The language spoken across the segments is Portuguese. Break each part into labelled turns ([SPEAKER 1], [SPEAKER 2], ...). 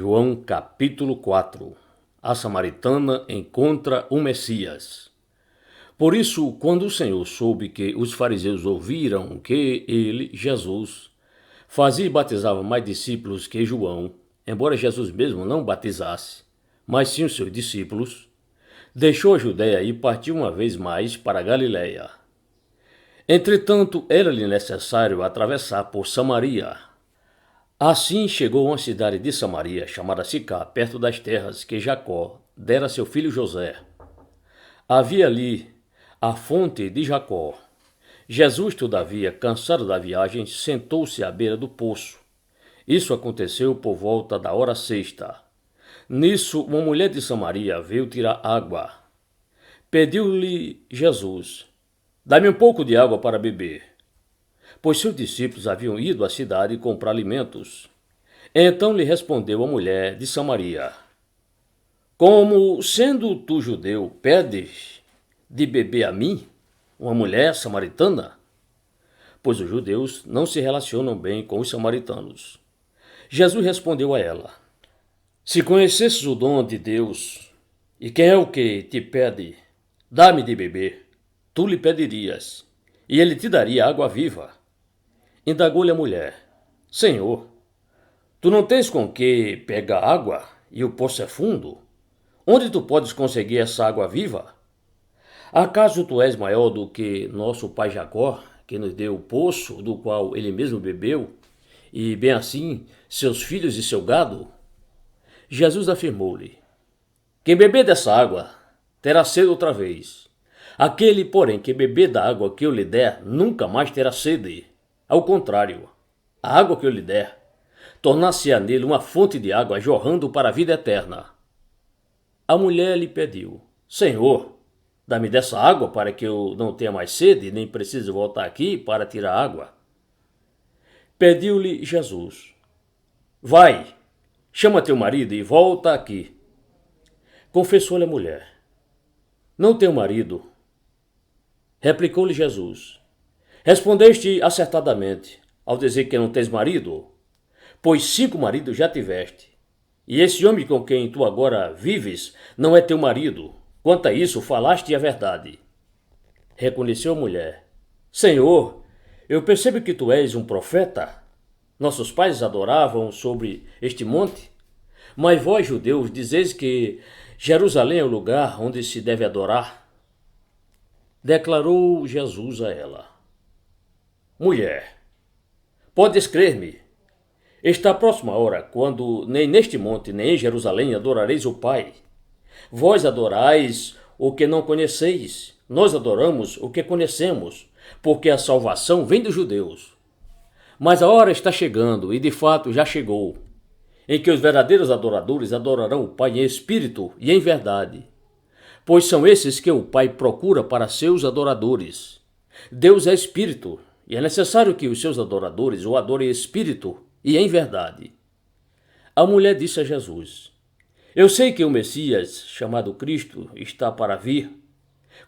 [SPEAKER 1] João capítulo 4. A samaritana encontra o Messias. Por isso, quando o Senhor soube que os fariseus ouviram que ele, Jesus, fazia e batizava mais discípulos que João, embora Jesus mesmo não batizasse, mas sim os seus discípulos, deixou a Judéia e partiu uma vez mais para a Galiléia. Entretanto, era-lhe necessário atravessar por Samaria. Assim chegou a uma cidade de Samaria, chamada Sicá, perto das terras que Jacó dera a seu filho José. Havia ali a fonte de Jacó. Jesus, todavia, cansado da viagem, sentou-se à beira do poço. Isso aconteceu por volta da hora sexta. Nisso, uma mulher de Samaria veio tirar água. Pediu-lhe Jesus: dá-me um pouco de água para beber, pois seus discípulos haviam ido à cidade comprar alimentos. Então lhe respondeu a mulher de Samaria: como, sendo tu judeu, pedes de beber a mim, uma mulher samaritana? Pois os judeus não se relacionam bem com os samaritanos. Jesus respondeu a ela: se conhecesses o dom de Deus, e quem é o que te pede, dá-me de beber, tu lhe pedirias, e ele te daria água viva. Indagou-lhe a mulher: Senhor, tu não tens com que pegar água, e o poço é fundo? Onde tu podes conseguir essa água viva? Acaso tu és maior do que nosso pai Jacó, que nos deu o poço, do qual ele mesmo bebeu, e bem assim seus filhos e seu gado? Jesus afirmou-lhe: quem beber dessa água terá sede outra vez. Aquele, porém, que beber da água que eu lhe der, nunca mais terá sede. Ao contrário, a água que eu lhe der, tornar-se-á nele uma fonte de água jorrando para a vida eterna. A mulher lhe pediu: Senhor, dá-me dessa água para que eu não tenha mais sede, nem precise voltar aqui para tirar água. Pediu-lhe Jesus: vai, chama teu marido e volta aqui. Confessou-lhe a mulher: não tenho marido. Replicou-lhe Jesus: respondeste acertadamente ao dizer que não tens marido, pois 5 maridos já tiveste, e esse homem com quem tu agora vives não é teu marido. Quanto a isso, falaste a verdade. Reconheceu a mulher: Senhor, eu percebo que tu és um profeta. Nossos pais adoravam sobre este monte, mas vós, judeus, dizeis que Jerusalém é o lugar onde se deve adorar. Declarou Jesus a ela: mulher, podes crer-me, está próxima a hora, quando nem neste monte, nem em Jerusalém adorareis o Pai. Vós adorais o que não conheceis, nós adoramos o que conhecemos, porque a salvação vem dos judeus. Mas a hora está chegando, e de fato já chegou, em que os verdadeiros adoradores adorarão o Pai em espírito e em verdade, pois são esses que o Pai procura para seus adoradores. Deus é espírito, e é necessário que os seus adoradores o adorem em espírito e em verdade. A mulher disse a Jesus: eu sei que o Messias, chamado Cristo, está para vir.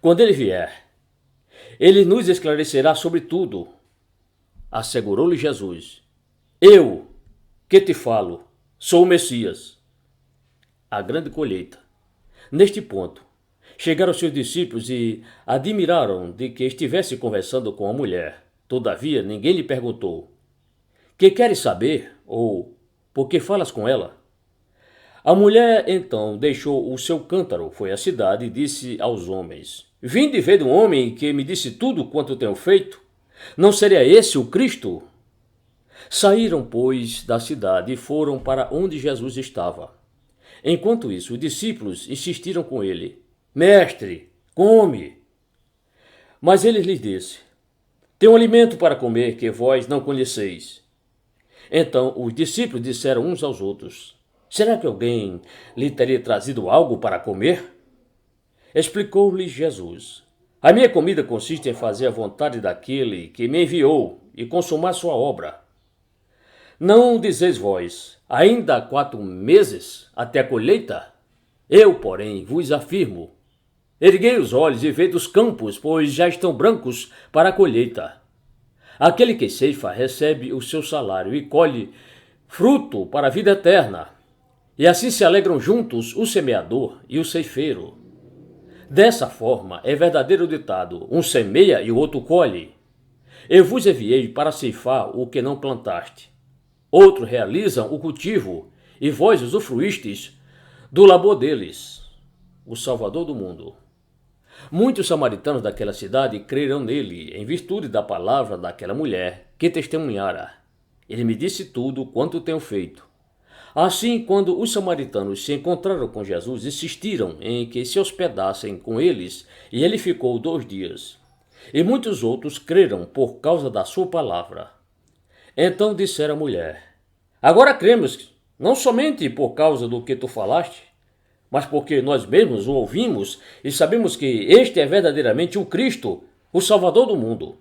[SPEAKER 1] Quando ele vier, ele nos esclarecerá sobre tudo. Assegurou-lhe Jesus: eu, que te falo, sou o Messias. A grande colheita. Neste ponto, chegaram seus discípulos e admiraram de que estivesse conversando com a mulher. Todavia, ninguém lhe perguntou: que queres saber? Ou por que falas com ela? A mulher então deixou o seu cântaro, foi à cidade e disse aos homens: vinde ver um homem que me disse tudo quanto tenho feito. Não seria esse o Cristo? Saíram, pois, da cidade e foram para onde Jesus estava. Enquanto isso, os discípulos insistiram com ele: mestre, come. Mas ele lhes disse: tenho um alimento para comer que vós não conheceis. Então os discípulos disseram uns aos outros: será que alguém lhe teria trazido algo para comer? Explicou-lhe Jesus: a minha comida consiste em fazer a vontade daquele que me enviou e consumar sua obra. Não dizeis vós: ainda há 4 meses até a colheita? Eu, porém, vos afirmo: erguei os olhos e vede os campos, pois já estão brancos para a colheita. Aquele que ceifa recebe o seu salário e colhe fruto para a vida eterna, E assim se alegram juntos o semeador e o ceifeiro. Dessa forma é verdadeiro o ditado: um semeia e o outro colhe. Eu vos enviei para ceifar o que não plantaste. Outros realizam o cultivo, e vós usufruístes do labor deles. O Salvador do mundo. Muitos samaritanos daquela cidade creram nele, em virtude da palavra daquela mulher que testemunhara. Ele me disse tudo quanto tenho feito. Assim, quando os samaritanos se encontraram com Jesus, insistiram em que se hospedassem com eles, e ele ficou 2 dias. E muitos outros creram por causa da sua palavra. Então disseram à mulher: agora cremos, não somente por causa do que tu falaste, mas porque nós mesmos o ouvimos e sabemos que este é verdadeiramente o Cristo, o Salvador do mundo.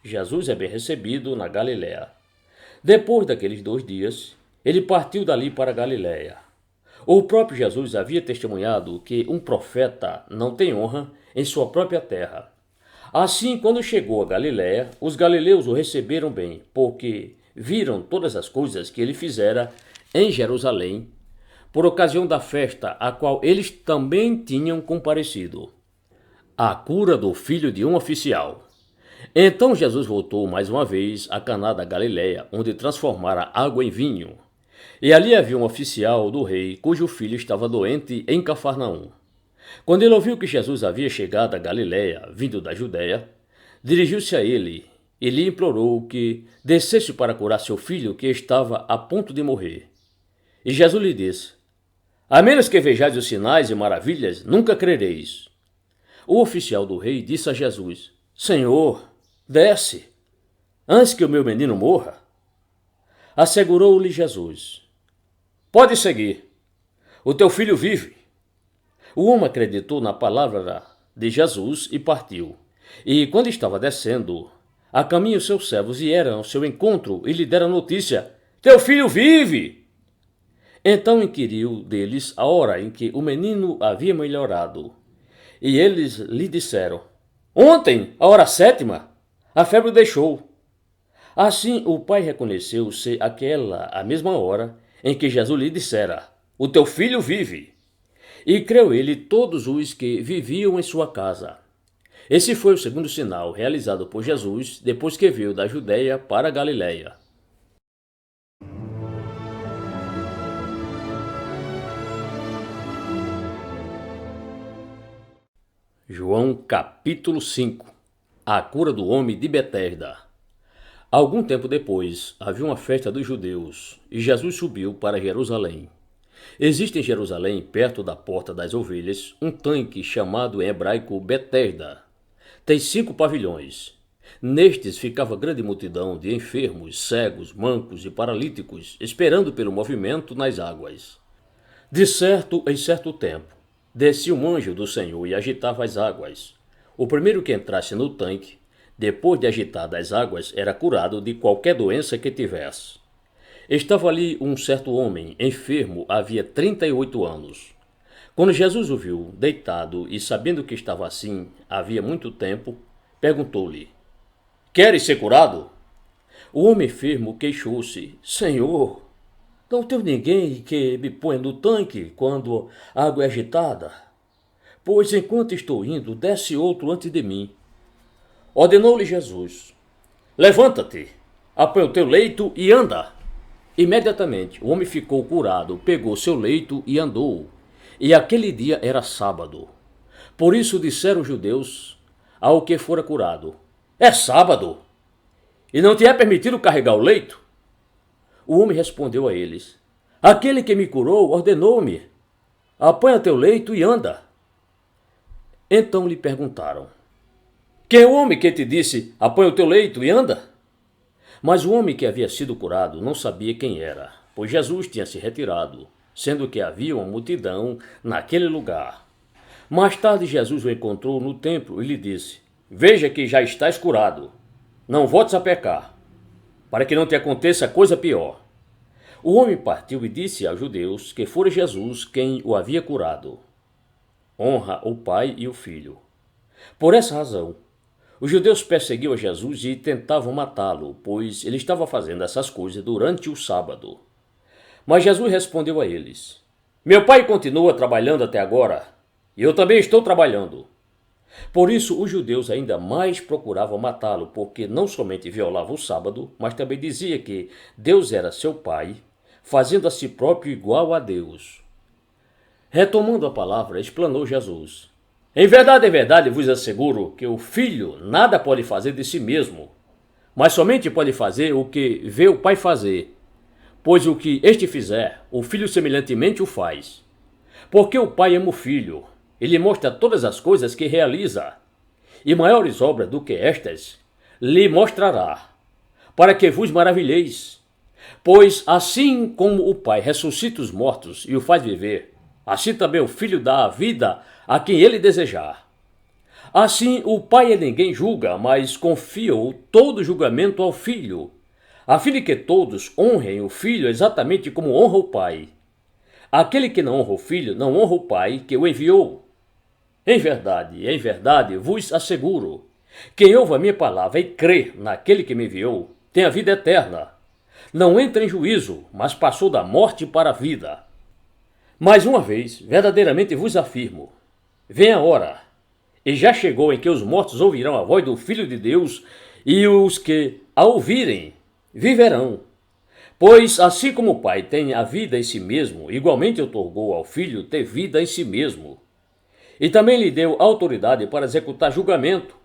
[SPEAKER 1] Jesus é bem recebido na Galiléia. Depois daqueles 2 dias, ele partiu dali para a Galiléia. O próprio Jesus havia testemunhado que um profeta não tem honra em sua própria terra. Assim, quando chegou a Galiléia, os galileus o receberam bem, porque viram todas as coisas que ele fizera em Jerusalém, por ocasião da festa a qual eles também tinham comparecido, a cura do filho de um oficial. Então Jesus voltou mais uma vez a Caná da Galiléia, onde transformara água em vinho. E ali havia um oficial do rei, cujo filho estava doente em Cafarnaum. Quando ele ouviu que Jesus havia chegado a Galiléia, vindo da Judéia, dirigiu-se a ele e lhe implorou que descesse para curar seu filho, que estava a ponto de morrer. E Jesus lhe disse: a menos que vejais os sinais e maravilhas, nunca crereis. O oficial do rei disse a Jesus: Senhor, desce, antes que o meu menino morra. Assegurou-lhe Jesus: pode seguir, o teu filho vive. O homem acreditou na palavra de Jesus e partiu. E quando estava descendo, a caminho seus servos vieram ao seu encontro e lhe deram notícia: teu filho vive! Então inquiriu deles a hora em que o menino havia melhorado. E eles lhe disseram: ontem, a hora 7ª, a febre o deixou. Assim o pai reconheceu ser aquela a mesma hora em que Jesus lhe dissera: o teu filho vive. E creu ele todos os que viviam em sua casa. Esse foi o segundo sinal realizado por Jesus depois que veio da Judéia para a Galiléia. João capítulo 5. A cura do homem de Betesda. Algum tempo depois, havia uma festa dos judeus, e Jesus subiu para Jerusalém. Existe em Jerusalém, perto da Porta das Ovelhas, um tanque chamado em hebraico Betesda. Tem 5 pavilhões. Nestes ficava grande multidão de enfermos, cegos, mancos e paralíticos, esperando pelo movimento nas águas. De certo, em certo tempo, descia um anjo do Senhor e agitava as águas. O primeiro que entrasse no tanque, depois de agitadas as águas, era curado de qualquer doença que tivesse. Estava ali um certo homem, enfermo havia 38 anos. Quando Jesus o viu deitado e sabendo que estava assim havia muito tempo, perguntou-lhe: queres ser curado? O homem enfermo queixou-se: Senhor, não tenho ninguém que me ponha no tanque quando a água é agitada, pois enquanto estou indo, desce outro antes de mim. Ordenou-lhe Jesus: levanta-te, apanha o teu leito e anda. Imediatamente o homem ficou curado, pegou seu leito e andou. E aquele dia era sábado. Por isso disseram os judeus ao que fora curado: é sábado, e não te é permitido carregar o leito? O homem respondeu a eles: aquele que me curou ordenou-me: apanha teu leito e anda. Então lhe perguntaram: quem é o homem que te disse: apanha o teu leito e anda? Mas o homem que havia sido curado não sabia quem era, pois Jesus tinha se retirado, sendo que havia uma multidão naquele lugar. Mais tarde Jesus o encontrou no templo e lhe disse: veja que já estás curado, não voltes a pecar, para que não te aconteça coisa pior. O homem partiu e disse aos judeus que fora Jesus quem o havia curado. Honra o Pai e o Filho. Por essa razão, os judeus perseguiam a Jesus e tentavam matá-lo, pois ele estava fazendo essas coisas durante o sábado. Mas Jesus respondeu a eles: Meu Pai continua trabalhando até agora, e eu também estou trabalhando. Por isso, os judeus ainda mais procuravam matá-lo, porque não somente violava o sábado, mas também dizia que Deus era seu Pai, fazendo a si próprio igual a Deus. Retomando a palavra, explanou Jesus: Em verdade, vos asseguro que o Filho nada pode fazer de si mesmo, mas somente pode fazer o que vê o Pai fazer. Pois o que este fizer, o Filho semelhantemente o faz. Porque o Pai ama o Filho, ele mostra todas as coisas que realiza, e maiores obras do que estas lhe mostrará, para que vos maravilheis. Pois assim como o Pai ressuscita os mortos e o faz viver, assim também o Filho dá a vida a quem ele desejar. Assim o Pai a ninguém julga, mas confiou todo julgamento ao Filho, a fim de que todos honrem o Filho exatamente como honra o Pai. Aquele que não honra o Filho não honra o Pai que o enviou. Em verdade, vos asseguro, quem ouve a minha palavra e crê naquele que me enviou, tem a vida eterna. Não entra em juízo, mas passou da morte para a vida. Mais uma vez, verdadeiramente vos afirmo, vem a hora, e já chegou em que os mortos ouvirão a voz do Filho de Deus, e os que a ouvirem viverão. Pois assim como o Pai tem a vida em si mesmo, igualmente outorgou ao Filho ter vida em si mesmo. E também lhe deu autoridade para executar julgamento,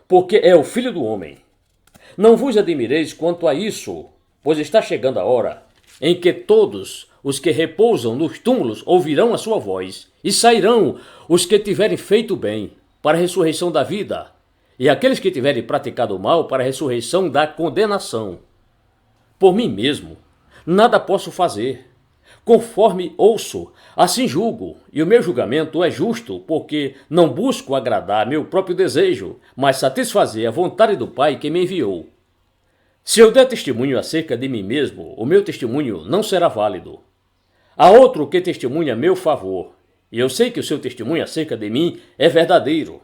[SPEAKER 1] porque é o Filho do homem. Não vos admireis quanto a isso, pois está chegando a hora em que todos os que repousam nos túmulos ouvirão a sua voz, e sairão os que tiverem feito bem, para a ressurreição da vida, e aqueles que tiverem praticado o mal para a ressurreição da condenação. Por mim mesmo, nada posso fazer. Conforme ouço, assim julgo, e o meu julgamento é justo, porque não busco agradar meu próprio desejo, mas satisfazer a vontade do Pai que me enviou. Se eu der testemunho acerca de mim mesmo, o meu testemunho não será válido. Há outro que testemunha a meu favor, e eu sei que o seu testemunho acerca de mim é verdadeiro.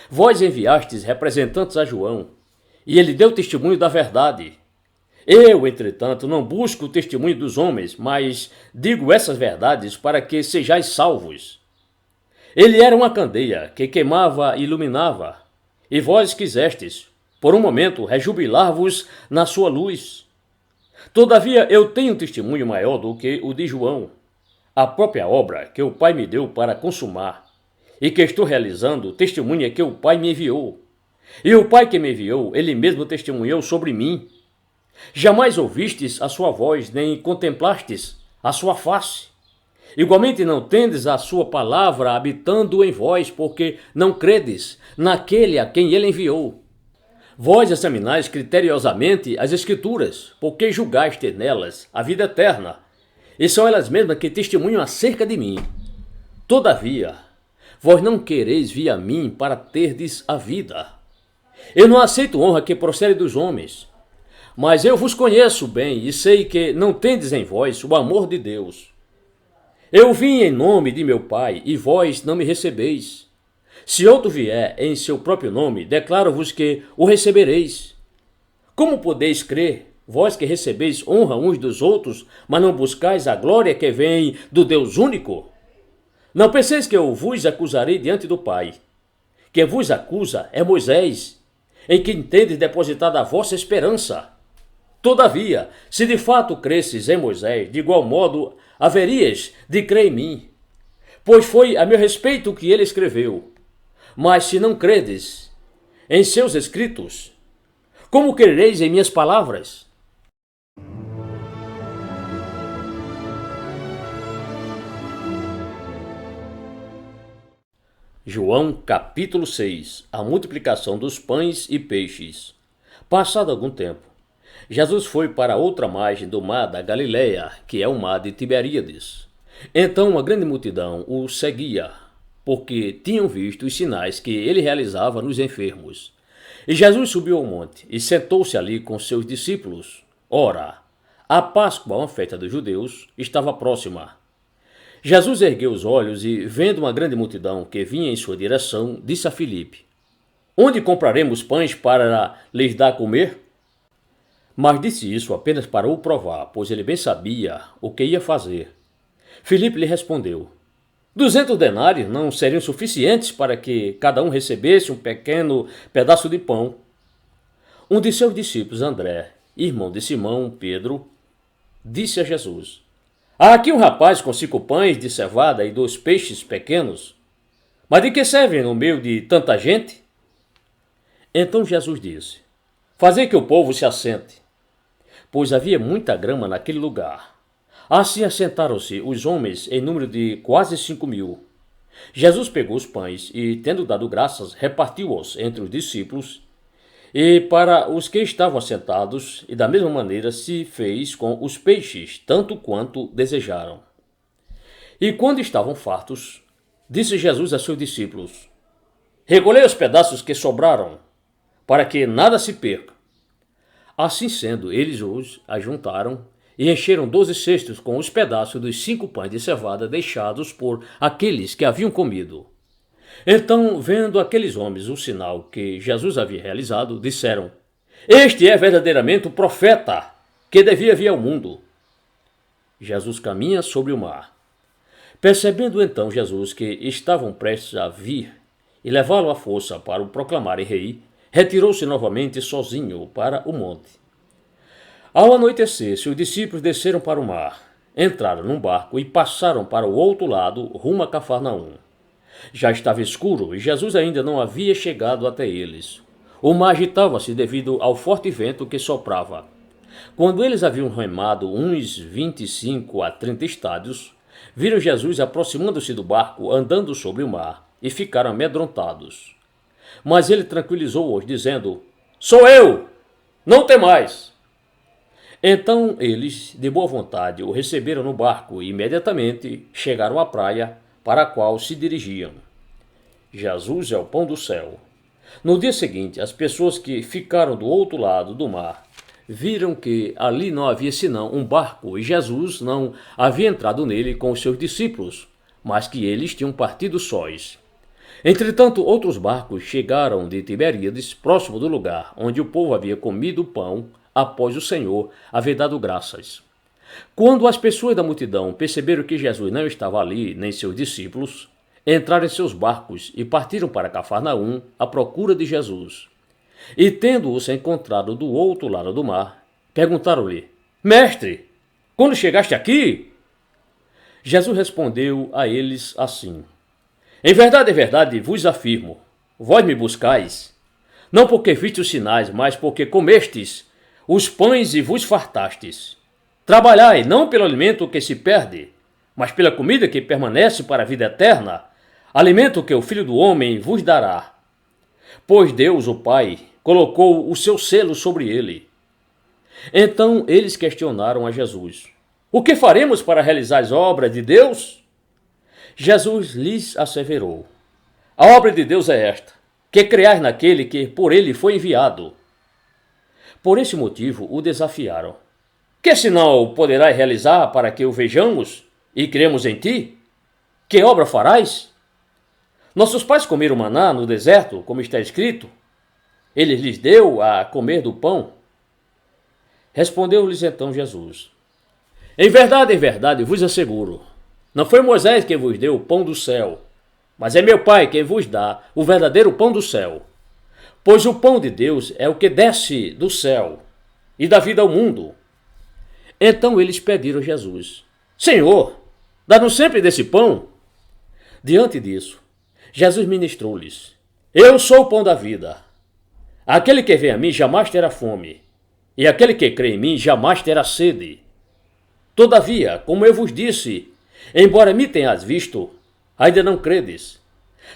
[SPEAKER 1] Vós enviastes representantes a João, e ele deu testemunho da verdade. Eu, entretanto, não busco o testemunho dos homens, mas digo essas verdades para que sejais salvos. Ele era uma candeia que queimava e iluminava, e vós quisestes, por um momento, rejubilar-vos na sua luz. Todavia eu tenho um testemunho maior do que o de João, a própria obra que o Pai me deu para consumar, e que estou realizando, testemunha que o Pai me enviou. E o Pai que me enviou, ele mesmo testemunhou sobre mim. Jamais ouvistes a sua voz, nem contemplastes a sua face. Igualmente não tendes a sua palavra habitando em vós, porque não credes naquele a quem ele enviou. Vós examinais criteriosamente as Escrituras, porque julgais ter nelas a vida eterna, e são elas mesmas que testemunham acerca de mim. Todavia, vós não quereis vir a mim para terdes a vida. Eu não aceito honra que procede dos homens, mas eu vos conheço bem e sei que não tendes em vós o amor de Deus. Eu vim em nome de meu Pai, e vós não me recebeis. Se outro vier em seu próprio nome, declaro-vos que o recebereis. Como podeis crer, vós que recebeis honra uns dos outros, mas não buscais a glória que vem do Deus único? Não penseis que eu vos acusarei diante do Pai. Quem vos acusa é Moisés, em quem tendes depositado a vossa esperança. Todavia, se de fato cresces em Moisés, de igual modo haverias de crer em mim, pois foi a meu respeito que ele escreveu. Mas se não credes em seus escritos, como crereis em minhas palavras? João capítulo 6. A multiplicação dos pães e peixes. Passado algum tempo, Jesus foi para outra margem do mar da Galileia, que é o mar de Tiberíades. Então uma grande multidão o seguia, porque tinham visto os sinais que ele realizava nos enfermos. E Jesus subiu ao monte e sentou-se ali com seus discípulos. Ora, a Páscoa, uma festa dos judeus, estava próxima. Jesus ergueu os olhos e, vendo uma grande multidão que vinha em sua direção, disse a Filipe: Onde compraremos pães para lhes dar a comer? Mas disse isso apenas para o provar, pois ele bem sabia o que ia fazer. Filipe lhe respondeu: 200 denários não seriam suficientes para que cada um recebesse um pequeno pedaço de pão. Um de seus discípulos, André, irmão de Simão, Pedro, disse a Jesus: há aqui um rapaz com 5 pães de cevada e 2 peixes pequenos. Mas de que servem no meio de tanta gente? Então Jesus disse: fazei que o povo se assente. Pois havia muita grama naquele lugar. Assim assentaram-se os homens em número de quase 5.000. Jesus pegou os pães e, tendo dado graças, repartiu-os entre os discípulos e para os que estavam assentados, e da mesma maneira se fez com os peixes, tanto quanto desejaram. E quando estavam fartos, disse Jesus a seus discípulos: recolhei os pedaços que sobraram, para que nada se perca. Assim sendo, eles os ajuntaram e encheram 12 cestos com os pedaços dos 5 pães de cevada deixados por aqueles que haviam comido. Então, vendo aqueles homens o sinal que Jesus havia realizado, disseram: este é verdadeiramente o profeta que devia vir ao mundo. Jesus caminha sobre o mar. Percebendo então Jesus que estavam prestes a vir e levá-lo à força para o proclamarem rei, retirou-se novamente sozinho para o monte. Ao anoitecer, seus discípulos desceram para o mar, entraram num barco e passaram para o outro lado, rumo a Cafarnaum. Já estava escuro e Jesus ainda não havia chegado até eles. O mar agitava-se devido ao forte vento que soprava. Quando eles haviam remado uns 25 a 30 estádios, viram Jesus aproximando-se do barco, andando sobre o mar, e ficaram amedrontados. Mas ele tranquilizou-os, dizendo: sou eu, não temais. Então eles, de boa vontade, o receberam no barco e imediatamente chegaram à praia para a qual se dirigiam. Jesus é o pão do céu. No dia seguinte, as pessoas que ficaram do outro lado do mar viram que ali não havia senão um barco e Jesus não havia entrado nele com os seus discípulos, mas que eles tinham partido sós. Entretanto, outros barcos chegaram de Tiberíades, próximo do lugar onde o povo havia comido o pão após o Senhor haver dado graças. Quando as pessoas da multidão perceberam que Jesus não estava ali, nem seus discípulos, entraram em seus barcos e partiram para Cafarnaum à procura de Jesus. E tendo-os encontrado do outro lado do mar, perguntaram-lhe: mestre, quando chegaste aqui? Jesus respondeu a eles assim: em verdade, vos afirmo, vós me buscais, não porque vistes os sinais, mas porque comestes os pães e vos fartastes. Trabalhai não pelo alimento que se perde, mas pela comida que permanece para a vida eterna, alimento que o Filho do Homem vos dará. Pois Deus, o Pai, colocou o seu selo sobre ele. Então eles questionaram a Jesus: o que faremos para realizar as obras de Deus? Jesus lhes asseverou: a obra de Deus é esta, que creais naquele que por ele foi enviado. Por esse motivo o desafiaram: que sinal poderás realizar para que o vejamos e cremos em ti? Que obra farás? Nossos pais comeram maná no deserto, como está escrito. Ele lhes deu a comer do pão. Respondeu-lhes então Jesus: em verdade, vos asseguro, não foi Moisés quem vos deu o pão do céu, mas é meu Pai quem vos dá o verdadeiro pão do céu. Pois o pão de Deus é o que desce do céu e dá vida ao mundo. Então eles pediram a Jesus: Senhor, dá-nos sempre desse pão. Diante disso, Jesus ministrou-lhes: eu sou o pão da vida. Aquele que vem a mim jamais terá fome, e aquele que crê em mim jamais terá sede. Todavia, como eu vos disse, embora me tenhas visto, ainda não credes.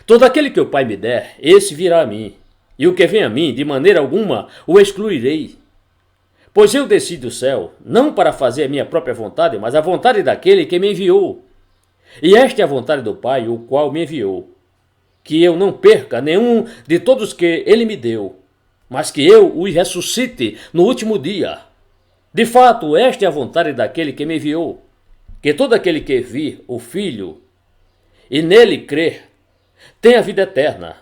[SPEAKER 1] Todo aquele que o Pai me der, esse virá a mim, e o que vem a mim, de maneira alguma, o excluirei. Pois eu desci do céu, não para fazer a minha própria vontade, mas a vontade daquele que me enviou. E esta é a vontade do Pai, o qual me enviou, que eu não perca nenhum de todos que ele me deu, mas que eu os ressuscite no último dia. De fato, esta é a vontade daquele que me enviou, que todo aquele que vir o Filho e nele crer, tenha vida eterna,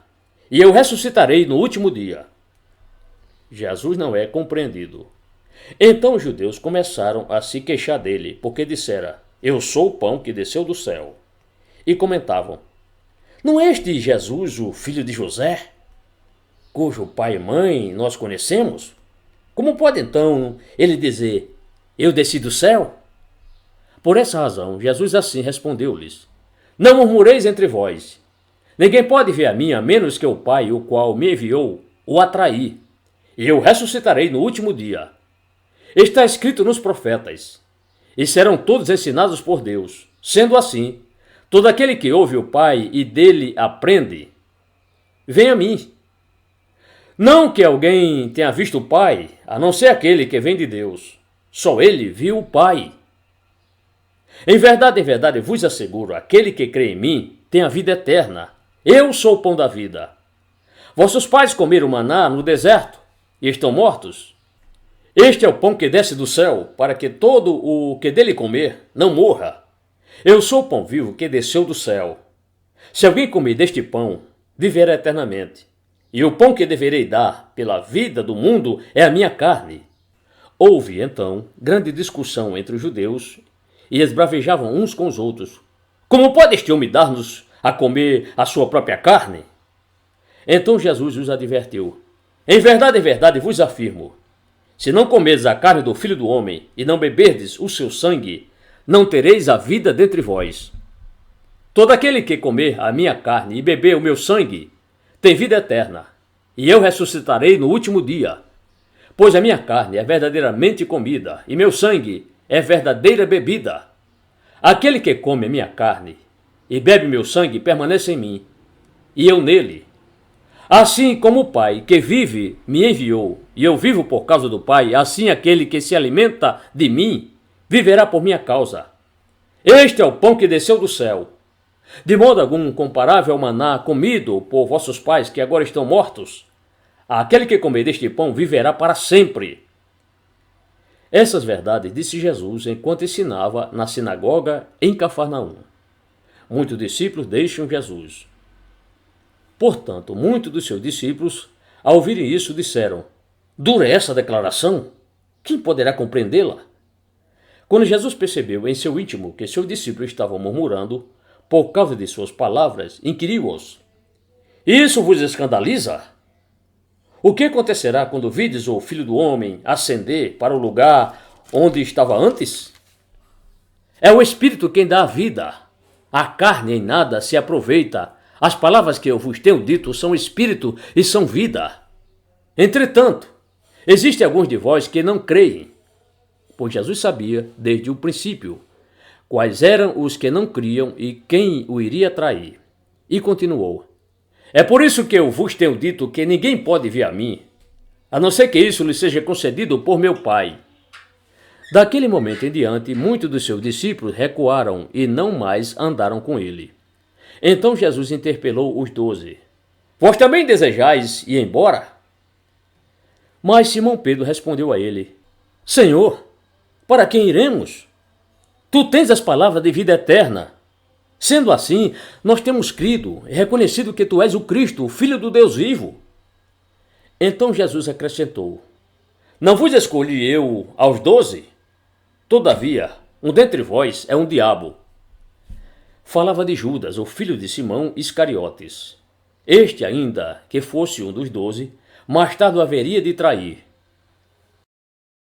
[SPEAKER 1] e eu ressuscitarei no último dia. Jesus não é compreendido. Então os judeus começaram a se queixar dele, porque dissera: Eu sou o pão que desceu do céu. E comentavam: Não é este Jesus, o filho de José, cujo pai e mãe nós conhecemos? Como pode então ele dizer: Eu desci do céu? Por essa razão, Jesus assim respondeu-lhes: Não murmureis entre vós. Ninguém pode ver a mim a menos que o Pai, o qual me enviou, o atrair. E eu ressuscitarei no último dia. Está escrito nos profetas: E serão todos ensinados por Deus. Sendo assim, todo aquele que ouve o Pai e dele aprende, vem a mim. Não que alguém tenha visto o Pai, a não ser aquele que vem de Deus. Só ele viu o Pai. Em verdade, vos asseguro, aquele que crê em mim tem a vida eterna. Eu sou o pão da vida. Vossos pais comeram maná no deserto e estão mortos. Este é o pão que desce do céu, para que todo o que dele comer não morra. Eu sou o pão vivo que desceu do céu. Se alguém comer deste pão, viverá eternamente. E o pão que deverei dar pela vida do mundo é a minha carne. Houve, então, grande discussão entre os judeus e esbravejavam uns com os outros. Como pode este homem dar-nos a comer a sua própria carne? Então Jesus os advertiu: Em verdade, vos afirmo, se não comerdes a carne do Filho do Homem e não beberdes o seu sangue, não tereis a vida dentre vós. Todo aquele que comer a minha carne e beber o meu sangue tem vida eterna, e eu ressuscitarei no último dia. Pois a minha carne é verdadeiramente comida, e meu sangue é verdadeira bebida. Aquele que come a minha carne e bebe meu sangue permanece em mim, e eu nele. Assim como o Pai que vive me enviou, e eu vivo por causa do Pai, assim aquele que se alimenta de mim viverá por minha causa. Este é o pão que desceu do céu, de modo algum comparável ao maná comido por vossos pais que agora estão mortos. Aquele que comer deste pão viverá para sempre. Essas verdades disse Jesus enquanto ensinava na sinagoga em Cafarnaum. Muitos discípulos deixam Jesus. Portanto, muitos dos seus discípulos, ao ouvirem isso, disseram: Dura é essa declaração? Quem poderá compreendê-la? Quando Jesus percebeu em seu íntimo que seus discípulos estavam murmurando por causa de suas palavras, inquiriu-os: Isso vos escandaliza? O que acontecerá quando vides o Filho do Homem ascender para o lugar onde estava antes? É o Espírito quem dá a vida. A carne em nada se aproveita. As palavras que eu vos tenho dito são Espírito e são vida. Entretanto, existem alguns de vós que não creem, pois Jesus sabia, desde o princípio, quais eram os que não criam e quem o iria trair. E continuou: É por isso que eu vos tenho dito que ninguém pode vir a mim, a não ser que isso lhe seja concedido por meu Pai. Daquele momento em diante, muitos dos seus discípulos recuaram e não mais andaram com ele. Então Jesus interpelou os 12. Vós também desejais ir embora? Mas Simão Pedro respondeu a ele: Senhor, para quem iremos? Tu tens as palavras de vida eterna. Sendo assim, nós temos crido e reconhecido que tu és o Cristo, o Filho do Deus vivo. Então Jesus acrescentou: Não vos escolhi eu aos 12? Todavia, um dentre vós é um diabo. Falava de Judas, o filho de Simão Iscariotes. Este ainda, que fosse um dos 12, mais tarde o haveria de trair.